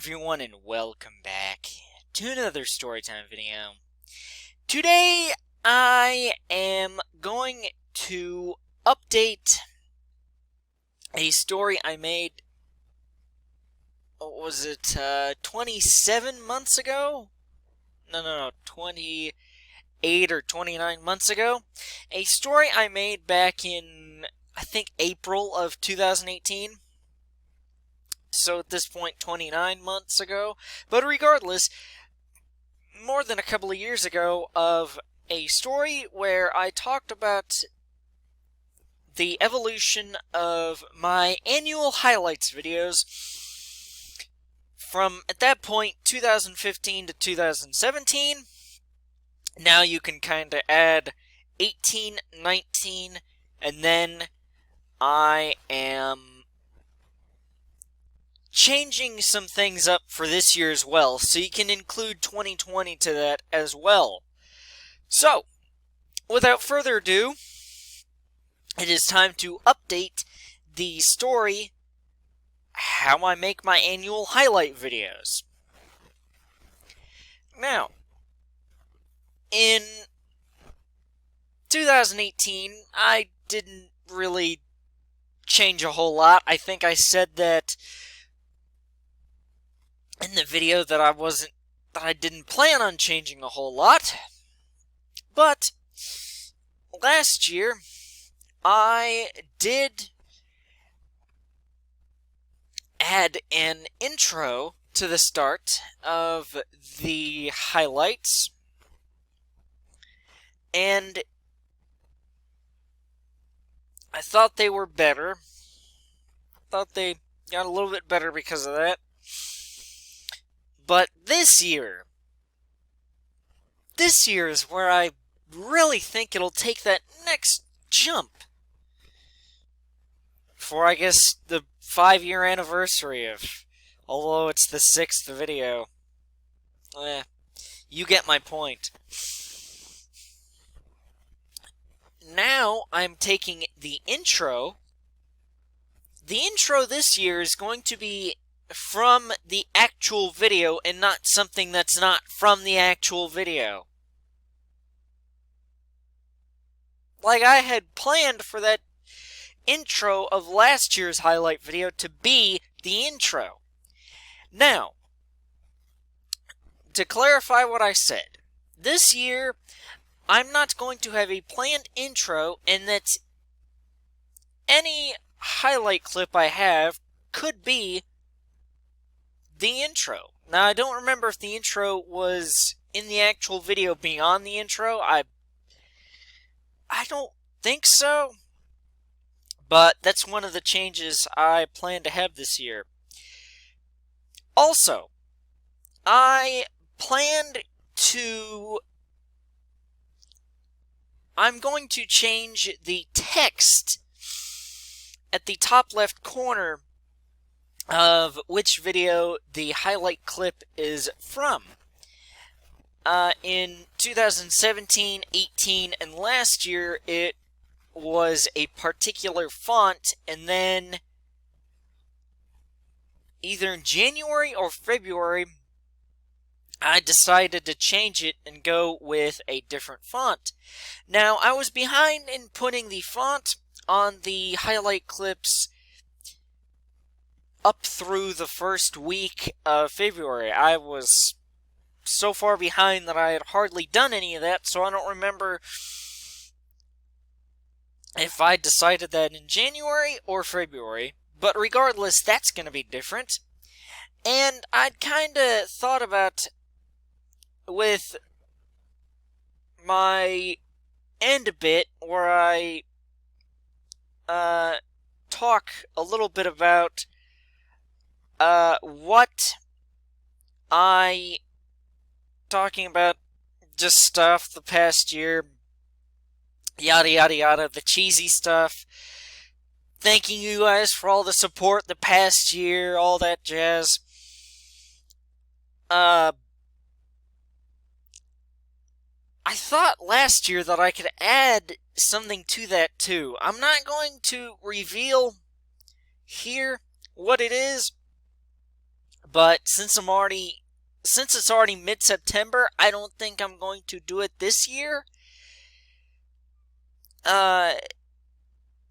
everyone, and welcome back to another Storytime video. Today, I am going to update a story I made, what was it, 27 months ago? No, 28 or 29 months ago. A story I made back in, I think, April of 2018. So at this point, 29 months ago. But regardless, more than a couple of years ago, of a story where I talked about the evolution of my annual highlights videos from, at that point, 2015 to 2017. Now you can kind of add 18, 19, and then I am changing some things up for this year as well, so you can include 2020 to that as well. So, without further ado, it is time to update the story, how I make my annual highlight videos. Now, in 2018, I didn't really change a whole lot. I think I said that in the video that I didn't plan on changing a whole lot. But last year, I did add an intro to the start of the highlights, and I thought they were better. Thought they got a little bit better because of that. But this year is where I really think it'll take that next jump for, I guess, the 5-year anniversary of, although it's the 6th video. You get my point. Now I'm taking the intro. The intro this year is going to be from the actual video and not something that's not from the actual video. Like, I had planned for that intro of last year's highlight video to be the intro. Now, to clarify what I said, this year I'm not going to have a planned intro, and that any highlight clip I have could be the intro. Now, I don't remember if the intro was in the actual video beyond the intro. I don't think so. But that's one of the changes I plan to have this year. Also, I'm going to change the text at the top left corner of which video the highlight clip is from. In 2017, 18, and last year, it was a particular font, and then either in January or February, I decided to change it and go with a different font. Now, I was behind in putting the font on the highlight clips up through the first week of February. I was so far behind that I had hardly done any of that, so I don't remember if I decided that in January or February. But regardless, that's going to be different. And I'd kind of thought about, with my end bit, where I talk a little bit about what I talking about, just stuff the past year, yada yada yada, the cheesy stuff, thanking you guys for all the support the past year, all that jazz. I thought last year that I could add something to that too. I'm not going to reveal here what it is, But since it's already mid-September, I don't think I'm going to do it this year.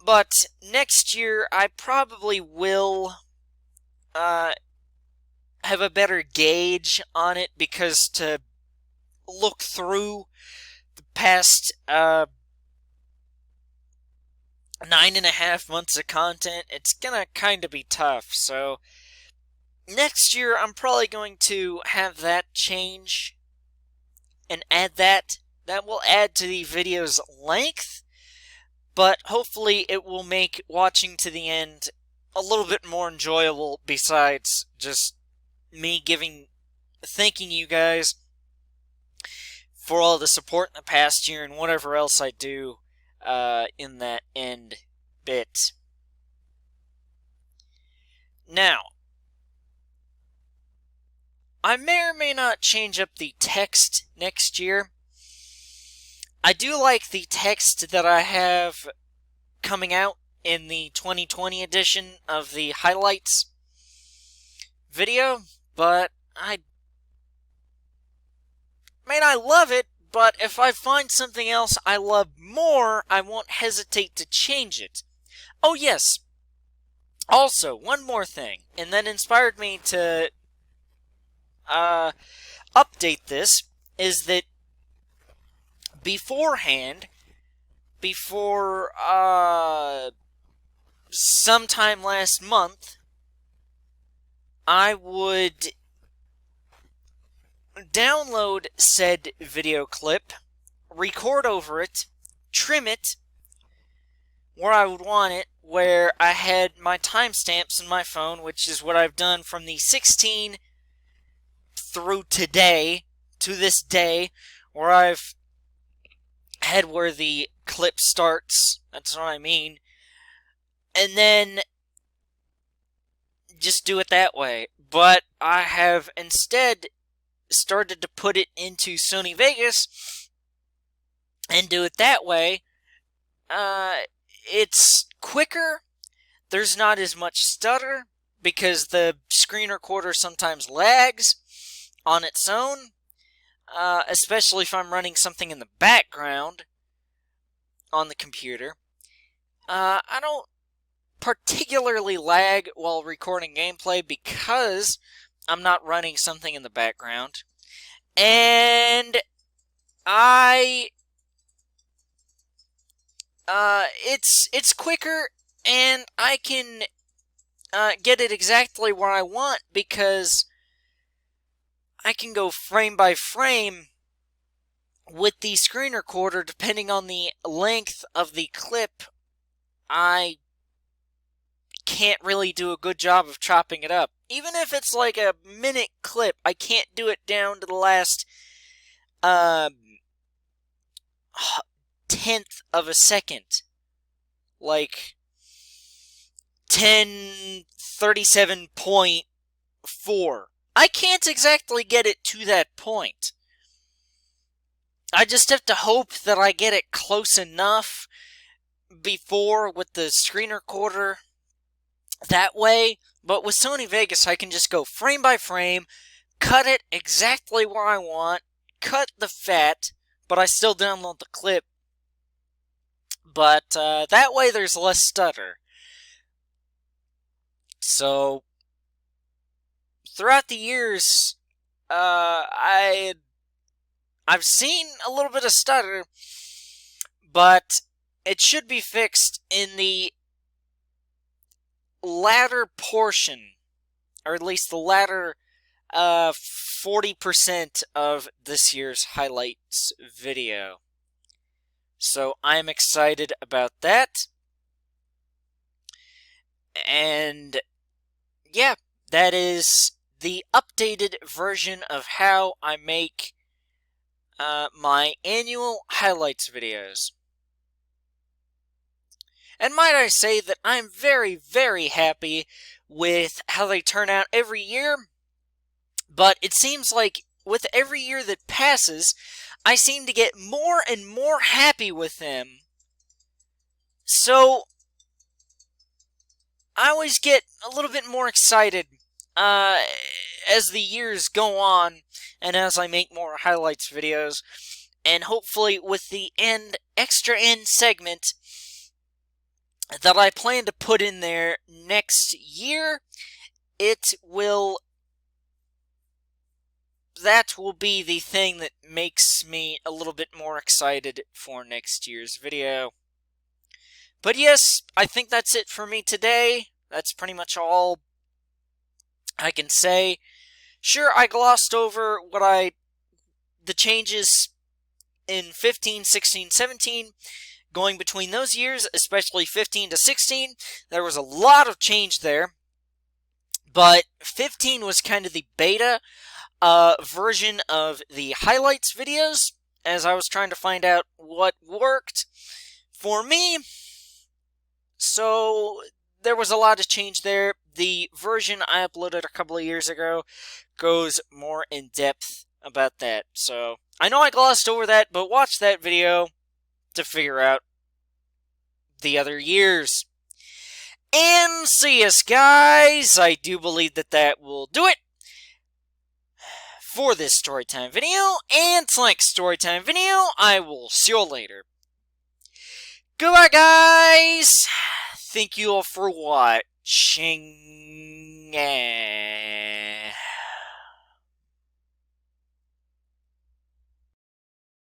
But next year, I probably will have a better gauge on it, because to look through the past 9.5 months of content, it's gonna kind of be tough. So next year, I'm probably going to have that change and add that. That will add to the video's length, but hopefully it will make watching to the end a little bit more enjoyable, besides just me thanking you guys for all the support in the past year and whatever else I do in that end bit. Now, I may or may not change up the text next year. I do like the text that I have coming out in the 2020 edition of the highlights video, but I love it, but if I find something else I love more, I won't hesitate to change it. Oh yes, also, one more thing, and that inspired me to update this, is that beforehand, before sometime last month, I would download said video clip, record over it, trim it where I would want it, where I had my timestamps in my phone, which is what I've done from the 16 through today, to this day, where I've had where the clip starts, that's what I mean, and then just do it that way. But I have instead started to put it into Sony Vegas and do it that way. It's quicker, there's not as much stutter, because the screen recorder sometimes lags on its own, especially if I'm running something in the background on the computer. I don't particularly lag while recording gameplay, because I'm not running something in the background, and it's quicker, and I can get it exactly where I want, because I can go frame by frame with the screen recorder. Depending on the length of the clip, I can't really do a good job of chopping it up. Even if it's like a minute clip, I can't do it down to the last tenth of a second. Like 1037.4. I can't exactly get it to that point. I just have to hope that I get it close enough before with the screen recorder that way. But with Sony Vegas, I can just go frame by frame, cut it exactly where I want, cut the fat, but I still download the clip. But that way there's less stutter. So throughout the years, I've seen a little bit of stutter, but it should be fixed in the latter portion, or at least the latter 40% of this year's highlights video. So I'm excited about that. And yeah, that is the updated version of how I make my annual highlights videos. And might I say that I'm very, very happy with how they turn out every year. But it seems like with every year that passes, I seem to get more and more happy with them. So I always get a little bit more excited as the years go on, and as I make more highlights videos, and hopefully with the extra end segment that I plan to put in there next year, that will be the thing that makes me a little bit more excited for next year's video. But yes, I think that's it for me today. That's pretty much all I can say. Sure, I glossed over the changes in 15, 16, 17, going between those years, especially 15 to 16. There was a lot of change there, but 15 was kind of the beta version of the highlights videos, as I was trying to find out what worked for me. So there was a lot of change there. The version I uploaded a couple of years ago goes more in depth about that. So I know I glossed over that, but watch that video to figure out the other years. And see us, guys. I do believe that will do it for this storytime video. And next storytime video, I will see you later. Goodbye, guys. Thank you all for watching.